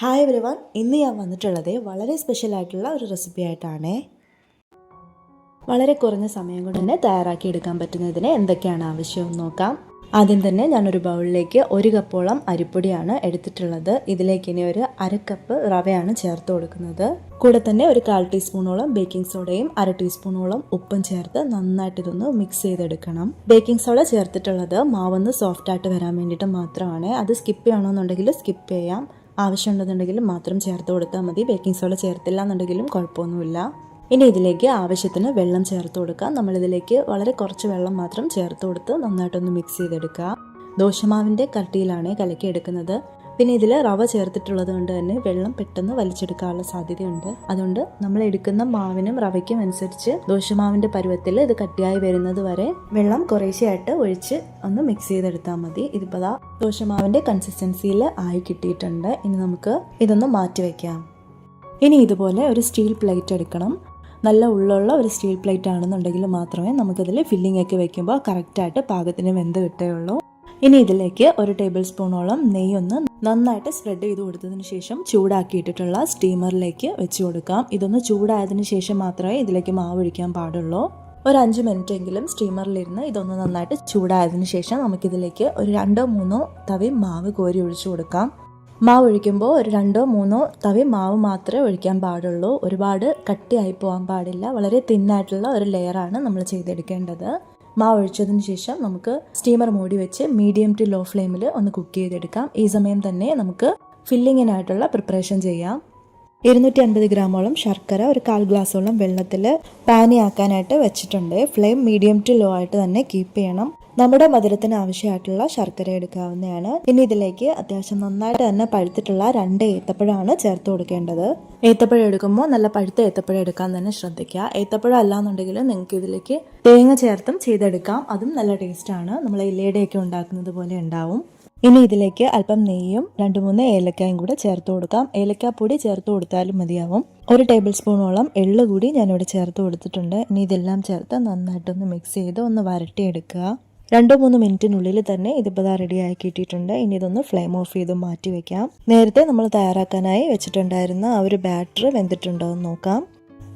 Hi everyone, ഇന്ന് ഞാൻ വന്നിട്ടുള്ളത് വളരെ സ്പെഷ്യൽ ആയിട്ടുള്ള ഒരു റെസിപ്പി ആയിട്ടാണ്. വളരെ കുറഞ്ഞ സമയം കൊണ്ട് തന്നെ തയ്യാറാക്കി എടുക്കാൻ പറ്റുന്നതിന് എന്തൊക്കെയാണ് ആവശ്യമെന്ന് നോക്കാം. ആദ്യം തന്നെ ഞാനൊരു ബൗളിലേക്ക് 1 കപ്പോളം അരിപ്പൊടിയാണ് എടുത്തിട്ടുള്ളത്. ഇതിലേക്ക് ഇനി ഒരു 1/2 കപ്പ് റവയാണ് ചേർത്ത് കൊടുക്കുന്നത്. കൂടെ തന്നെ ഒരു 1/4 ടീസ്പൂണോളം ബേക്കിംഗ് സോഡയും 1/2 ടീസ്പൂണോളം ഉപ്പും ചേർത്ത് നന്നായിട്ട് ഇതൊന്ന് മിക്സ് ചെയ്തെടുക്കണം. ബേക്കിംഗ് സോഡ ചേർത്തിട്ടുള്ളത് മാവൊന്ന് സോഫ്റ്റ് ആയിട്ട് വരാൻ വേണ്ടിയിട്ട് മാത്രമാണ്. അത് സ്കിപ്പ് ചെയ്യണമെന്നുണ്ടെങ്കിൽ സ്കിപ്പ് ചെയ്യാം. ആവശ്യമുണ്ടെന്നുണ്ടെങ്കിൽ മാത്രം ചേർത്ത് കൊടുത്താൽ മതി. ബേക്കിംഗ് സോഡ ചേർത്തില്ല എന്നുണ്ടെങ്കിലും കുഴപ്പമൊന്നുമില്ല. ഇനി ഇതിലേക്ക് ആവശ്യത്തിന് വെള്ളം ചേർത്ത് കൊടുക്കാം. നമ്മളിതിലേക്ക് വളരെ കുറച്ച് വെള്ളം മാത്രം ചേർത്ത് കൊടുത്ത് നന്നായിട്ടൊന്ന് മിക്സ് ചെയ്തെടുക്കുക. ദോശമാവിൻ്റെ കട്ടിയിലാണ് കലക്കി എടുക്കുന്നത്. പിന്നെ ഇതിൽ റവ ചേർത്തിട്ടുള്ളത് കൊണ്ട് തന്നെ വെള്ളം പെട്ടെന്ന് വലിച്ചെടുക്കാനുള്ള സാധ്യതയുണ്ട്. അതുകൊണ്ട് നമ്മൾ എടുക്കുന്ന മാവിനും റവയ്ക്കും അനുസരിച്ച് ദോശമാവിൻ്റെ പരുവത്തിൽ ഇത് കട്ടിയായി വരുന്നത് വരെ വെള്ളം കുറേശ്ശെയായിട്ട് ഒഴിച്ച് ഒന്ന് മിക്സ് ചെയ്തെടുത്താൽ മതി. ഇതിപ്പോൾ ദോശമാവിൻ്റെ കൺസിസ്റ്റൻസിയിൽ ആയി കിട്ടിയിട്ടുണ്ട്. ഇനി നമുക്ക് ഇതൊന്ന് മാറ്റി വയ്ക്കാം. ഇനി ഇതുപോലെ ഒരു സ്റ്റീൽ പ്ലേറ്റ് എടുക്കണം. നല്ല ഉള്ളുള്ള ഒരു സ്റ്റീൽ പ്ലേറ്റ് ആണെന്നുണ്ടെങ്കിൽ മാത്രമേ നമുക്കിതിൽ ഫില്ലിംഗ് ഒക്കെ വെക്കുമ്പോൾ കറക്റ്റായിട്ട് പാകത്തിന് വെന്ത് കിട്ടുകയുള്ളൂ. ഇനി ഇതിലേക്ക് 1 ടേബിൾ സ്പൂണോളം നെയ്യൊന്ന് നന്നായിട്ട് സ്പ്രെഡ് ചെയ്ത് കൊടുത്തതിന് ശേഷം ചൂടാക്കിയിട്ടിട്ടുള്ള സ്റ്റീമറിലേക്ക് വെച്ച് കൊടുക്കാം. ഇതൊന്ന് ചൂടായതിന് ശേഷം മാത്രമേ ഇതിലേക്ക് മാവ് ഒഴിക്കാൻ പാടുള്ളൂ. ഒരു 5 മിനിറ്റ് എങ്കിലും സ്റ്റീമറിലിരുന്ന് ഇതൊന്ന് നന്നായിട്ട് ചൂടായതിന് ശേഷം നമുക്കിതിലേക്ക് ഒരു 2-3 തവി മാവ് കോരി ഒഴിച്ചു കൊടുക്കാം. മാവ് ഒഴിക്കുമ്പോൾ ഒരു 2-3 തവി മാവ് മാത്രമേ ഒഴിക്കാൻ പാടുള്ളൂ. ഒരുപാട് കട്ടിയായി പോകാൻ പാടില്ല. വളരെ തിന്നായിട്ടുള്ള ഒരു ലെയറാണ് നമ്മൾ ചെയ്തെടുക്കേണ്ടത്. മാവ് ഒഴിച്ചതിന് ശേഷം നമുക്ക് സ്റ്റീമർ മൂടി വെച്ച് മീഡിയം ടു ലോ ഫ്ലെയിമിൽ ഒന്ന് കുക്ക് ചെയ്തെടുക്കാം. ഈ സമയം തന്നെ നമുക്ക് ഫില്ലിങ്ങിനായിട്ടുള്ള പ്രിപ്പറേഷൻ ചെയ്യാം. 250 ഗ്രാമോളം ശർക്കര ഒരു 1/4 ഗ്ലാസോളം വെള്ളത്തിൽ പാനിയാക്കാനായിട്ട് വെച്ചിട്ടുണ്ട്. ഫ്ലെയിം മീഡിയം ടു ലോ ആയിട്ട് തന്നെ കീപ്പ് ചെയ്യണം. നമ്മുടെ മധുരത്തിന് ആവശ്യമായിട്ടുള്ള ശർക്കര എടുക്കാവുന്നതാണ്. ഇനി ഇതിലേക്ക് അത്യാവശ്യം നന്നായിട്ട് തന്നെ പഴുത്തിട്ടുള്ള 2 ഏത്തപ്പഴമാണ് ചേർത്ത് കൊടുക്കേണ്ടത്. ഏത്തപ്പഴം എടുക്കുമ്പോൾ നല്ല പഴുത്ത ഏത്തപ്പഴം എടുക്കാൻ തന്നെ ശ്രദ്ധിക്കുക. ഏത്തപ്പഴം അല്ലാന്നുണ്ടെങ്കിൽ നിങ്ങൾക്ക് ഇതിലേക്ക് തേങ്ങ ചേർത്തും ചെയ്തെടുക്കാം. അതും നല്ല ടേസ്റ്റാണ്. നമ്മൾ ഇലയുടെയൊക്കെ ഉണ്ടാക്കുന്നത് പോലെ ഉണ്ടാവും. ഇനി ഇതിലേക്ക് അല്പം നെയ്യും 2-3 ഏലക്കായും കൂടെ ചേർത്ത് കൊടുക്കാം. ഏലക്കാപ്പൊടി ചേർത്ത് കൊടുത്താലും മതിയാവും. 1 ടേബിൾ സ്പൂണോളം എള്ള് കൂടി ഞാനിവിടെ ചേർത്ത് കൊടുത്തിട്ടുണ്ട്. ഇനി ഇതെല്ലാം ചേർത്ത് നന്നായിട്ടൊന്ന് മിക്സ് ചെയ്ത് ഒന്ന് വരട്ടിയെടുക്കുക. 2-3 മിനിറ്റിനുള്ളിൽ തന്നെ ഇതിപ്പോൾ റെഡി ആക്കിയിട്ടിട്ടുണ്ട്. ഇനി ഇതൊന്ന് ഫ്ലെയിം ഓഫ് ചെയ്ത് മാറ്റി വെക്കാം. നേരത്തെ നമ്മൾ തയ്യാറാക്കാനായി വെച്ചിട്ടുണ്ടായിരുന്ന ആ ഒരു ബാറ്റർ വെന്തിട്ടുണ്ടോ എന്ന് നോക്കാം.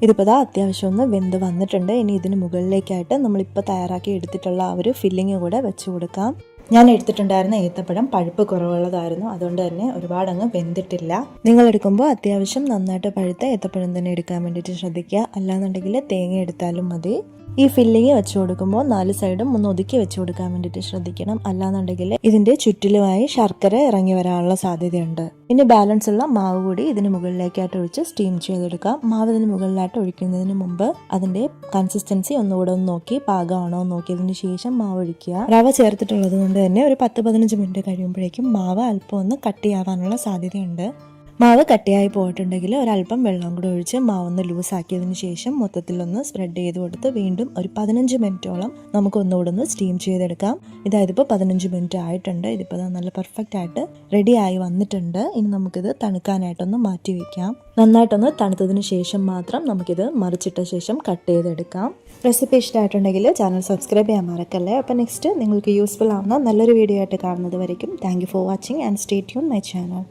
ഇതിപ്പോൾ അത്യാവശ്യം ഒന്ന് വെന്ത് വന്നിട്ടുണ്ട്. ഇനി ഇതിന് മുകളിലേക്കായിട്ട് നമ്മളിപ്പോൾ തയ്യാറാക്കി എടുത്തിട്ടുള്ള ആ ഒരു ഫില്ലിങ് കൂടെ വെച്ച് കൊടുക്കാം. ഞാൻ എടുത്തിട്ടുണ്ടായിരുന്ന ഏത്തപ്പഴം പഴുപ്പ് കുറവുള്ളതായിരുന്നു. അതുകൊണ്ട് തന്നെ ഒരുപാട് അങ്ങ് വെന്തിട്ടില്ല. നിങ്ങൾ എടുക്കുമ്പോൾ അത്യാവശ്യം നന്നായിട്ട് പഴുത്ത ഏത്തപ്പഴം തന്നെ എടുക്കാൻ വേണ്ടിയിട്ട് ശ്രദ്ധിക്കുക. അല്ലാന്നുണ്ടെങ്കിൽ തേങ്ങ എടുത്താലും മതി. ഈ ഫില്ലിങ് വെച്ച് കൊടുക്കുമ്പോൾ 4 സൈഡും ഒന്ന് ഒതുക്കി വെച്ച് കൊടുക്കാൻ വേണ്ടിയിട്ട് ശ്രദ്ധിക്കണം. അല്ലാന്നുണ്ടെങ്കിൽ ഇതിൻ്റെ ചുറ്റിലുമായി ശർക്കര ഇറങ്ങി വരാനുള്ള സാധ്യതയുണ്ട്. ഇനി ബാലൻസ് ഉള്ള മാവ് കൂടി ഇതിന് മുകളിലേക്കായിട്ട് ഒഴിച്ച് സ്റ്റീം ചെയ്തെടുക്കാം. മാവ് ഇതിന് മുകളിലായിട്ട് ഒഴിക്കുന്നതിന് മുമ്പ് അതിൻ്റെ കൺസിസ്റ്റൻസി ഒന്നുകൂടെ ഒന്ന് നോക്കി പാകമാണോ നോക്കിയതിന് ശേഷം മാവ് ഒഴിക്കുക. റവ ചേർത്തിട്ടുള്ളത് കൊണ്ട് തന്നെ ഒരു 10-15 മിനിറ്റ് കഴിയുമ്പോഴേക്കും മാവ് അല്പം ഒന്ന് കട്ടിയാവാനുള്ള സാധ്യതയുണ്ട്. മാവ് കട്ടിയായി പോയിട്ടുണ്ടെങ്കിൽ ഒരല്പം വെള്ളം കൂടെ ഒഴിച്ച് മാവൊന്ന് ലൂസാക്കിയതിന് ശേഷം മൊത്തത്തിലൊന്ന് സ്പ്രെഡ് ചെയ്ത് കൊടുത്ത് വീണ്ടും ഒരു 15 മിനിറ്റോളം നമുക്ക് ഒന്നുകൂടെ ഒന്ന് സ്റ്റീം ചെയ്തെടുക്കാം. ഇതിപ്പോൾ 15 മിനിറ്റ് ആയിട്ടുണ്ട്. ഇതിപ്പോൾ നല്ല പെർഫെക്റ്റ് ആയിട്ട് റെഡി ആയി വന്നിട്ടുണ്ട്. ഇനി നമുക്കിത് തണുക്കാനായിട്ടൊന്ന് മാറ്റി വയ്ക്കാം. നന്നായിട്ടൊന്ന് തണുത്തതിന് ശേഷം മാത്രം നമുക്കിത് മറിച്ചിട്ട ശേഷം കട്ട് ചെയ്തെടുക്കാം. റെസിപ്പി ഇഷ്ടമായിട്ടുണ്ടെങ്കിൽ ചാനൽ സബ്സ്ക്രൈബ് ചെയ്യാൻ മറക്കല്ലേ. അപ്പോൾ നെക്സ്റ്റ് നിങ്ങൾക്ക് യൂസ്ഫുൾ ആവുന്ന നല്ലൊരു വീഡിയോ ആയിട്ട് കാണുന്നത് വരയ്ക്കും. Thank you for watching and stay tune my channel.